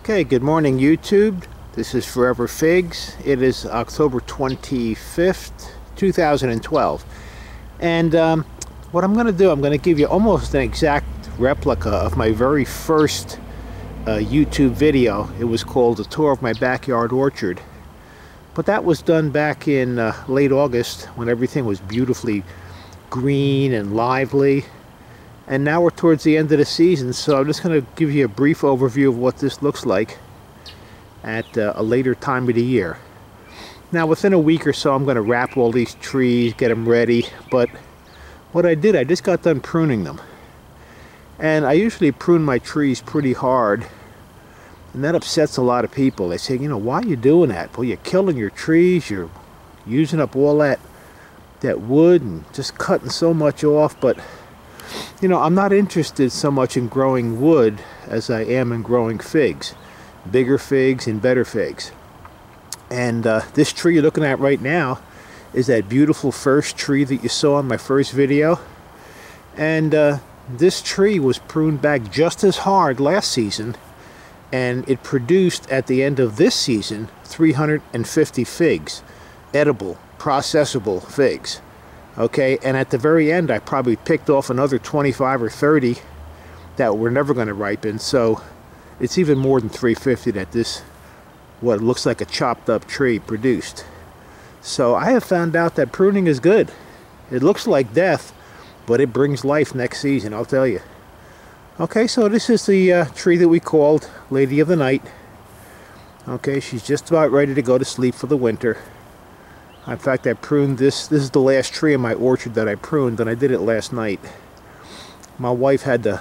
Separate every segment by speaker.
Speaker 1: Okay, good morning YouTube. This is Forever Figs. It is October 25th, 2012. And what I'm going to do, I'm going to give you almost an exact replica of my very first YouTube video. It was called A Tour of My Backyard Orchard. But that was done back in late August when everything was beautifully green and lively. And now we're towards the end of the season, so I'm just going to give you a brief overview of what this looks like at a later time of the year. Now within a week or so I'm going to wrap all these trees, get them ready, but what I did, I just got done pruning them. And I usually prune my trees pretty hard, and that upsets a lot of people. They say, you know, why are you doing that? Well, you're killing your trees, you're using up all that wood and just cutting so much off. But you know, I'm not interested so much in growing wood as I am in growing figs. Bigger figs and better figs. And this tree you're looking at right now is that beautiful first tree that you saw in my first video. And this tree was pruned back just as hard last season, and it produced at the end of this season 350 figs. Edible, processable figs. Okay, and at the very end I probably picked off another 25 or 30 that were never going to ripen, so it's even more than 350 that this, what looks like a chopped up tree, produced. So I have found out that pruning is good. It looks like death, but it brings life next season, I'll tell you. Okay, so this is the tree that we called Lady of the Night. Okay, she's just about ready to go to sleep for the winter. In fact, I pruned this. This is the last tree in my orchard that I pruned, and I did it last night. My wife had to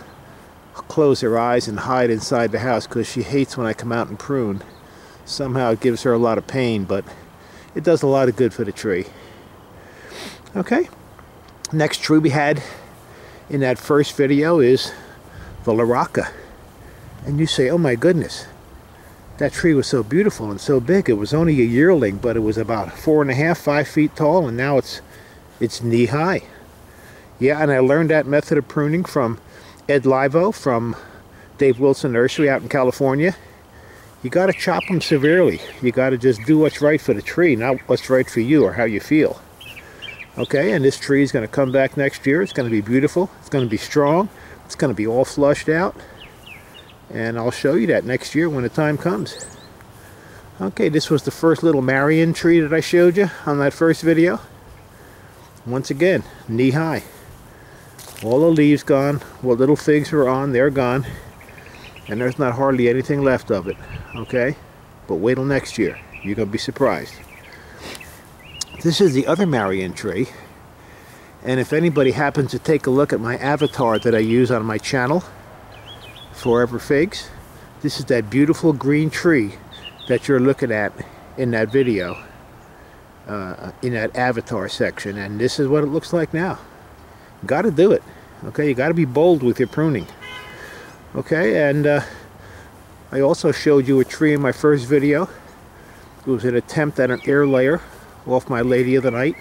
Speaker 1: close her eyes and hide inside the house because she hates when I come out and prune. Somehow it gives her a lot of pain, but it does a lot of good for the tree. Okay, next tree we had in that first video is the Laraca. And you say, oh my goodness, that tree was so beautiful and so big. It was only a yearling, but it was about 4.5, 5 feet tall, and now it's knee high. Yeah, and I learned that method of pruning from Ed Livo from Dave Wilson Nursery out in California. You got to chop them severely. You got to just do what's right for the tree, not what's right for you or how you feel. Okay, and this tree is going to come back next year. It's going to be beautiful. It's going to be strong. It's going to be all flushed out. And I'll show you that next year when the time comes. Okay, this was the first little Marion tree that I showed you on that first video. Once again, knee high. All the leaves gone. What little figs were on, they're gone. And there's not hardly anything left of it. Okay? But wait till next year. You're going to be surprised. This is the other Marion tree. And if anybody happens to take a look at my avatar that I use on my channel, Forever Figs, this is that beautiful green tree that you're looking at in that video, in that avatar section, and this is what it looks like now. You got to do it. Okay, you got to be bold with your pruning. Okay, and I also showed you a tree in my first video. It was an attempt at an air layer off my Lady of the Night,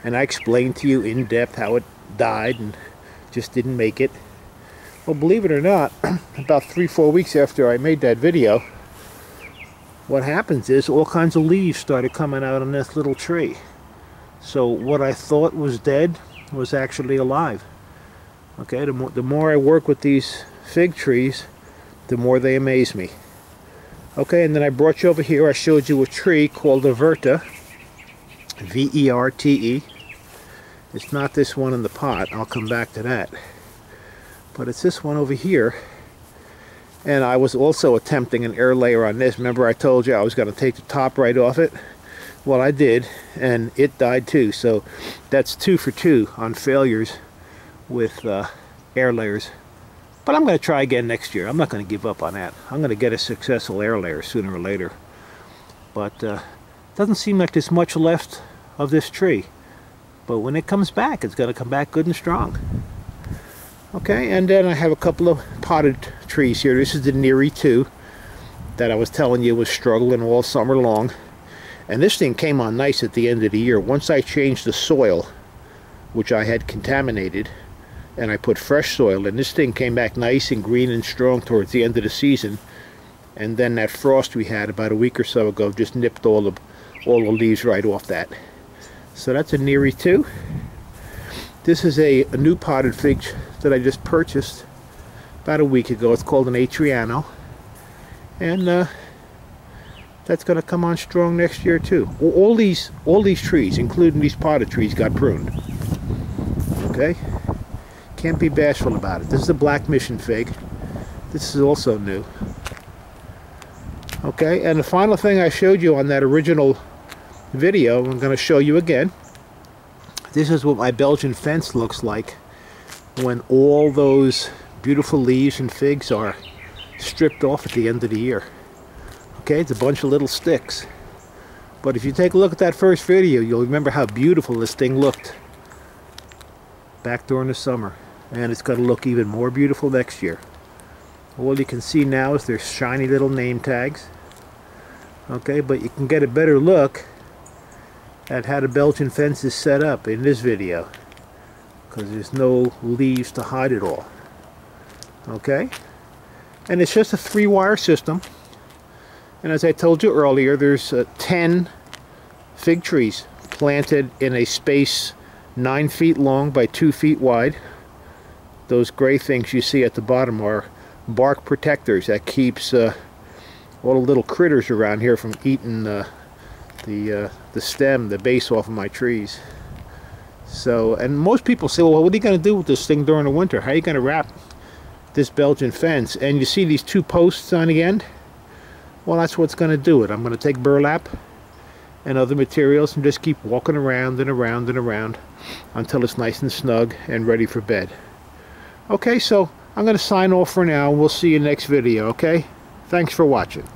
Speaker 1: and I explained to you in depth how it died and just didn't make it. Well, believe it or not, about 3-4 weeks after I made that video, what happens is all kinds of leaves started coming out on this little tree. So what I thought was dead was actually alive. Okay, the more I work with these fig trees, the more they amaze me. Okay, and then I brought you over here, I showed you a tree called a Verte, V-E-R-T-E. It's not this one in the pot, I'll come back to that. But it's this one over here. And I was also attempting an air layer on this. Remember I told you I was going to take the top right off it? Well, I did, and it died too. So that's 2 for 2 on failures with air layers. But I'm going to try again next year. I'm not going to give up on that. I'm going to get a successful air layer sooner or later. But doesn't seem like there's much left of this tree. But when it comes back, it's going to come back good and strong. Okay, and then I have a couple of potted trees here. This is the Neary 2 that I was telling you was struggling all summer long. And this thing came on nice at the end of the year. Once I changed the soil, which I had contaminated, and I put fresh soil in, this thing came back nice and green and strong towards the end of the season. and then that frost we had about a week or so ago just nipped all the leaves right off that. So that's a Neri too. This is a new potted fig that I just purchased about a week ago. It's called an Atriano, and that's going to come on strong next year too. All these trees, including these potted trees, got pruned. Okay, can't be bashful about it. This is a black mission fig. This is also new. Okay, and the final thing I showed you on that original video, I'm going to show you again. This is what my Belgian fence looks like when all those beautiful leaves and figs are stripped off at the end of the year. Okay, it's a bunch of little sticks. But if you take a look at that first video, you'll remember how beautiful this thing looked back during the summer. And it's going to look even more beautiful next year. All you can see now is their shiny little name tags. Okay, but you can get a better look at how the Belgian fence is set up in this video, because there's no leaves to hide it all. Okay, and it's just a 3-wire system, and as I told you earlier, there's 10 fig trees planted in a space 9 feet long by 2 feet wide. Those gray things you see at the bottom are bark protectors that keeps all the little critters around here from eating the stem, the base off of my trees. So, and most people say, well, what are you going to do with this thing during the winter? How are you going to wrap this Belgian fence? And you see these 2 posts on the end? Well, that's what's going to do it. I'm going to take burlap and other materials and just keep walking around and around and around until it's nice and snug and ready for bed. Okay, so I'm going to sign off for now, and we'll see you next video, okay? Thanks for watching.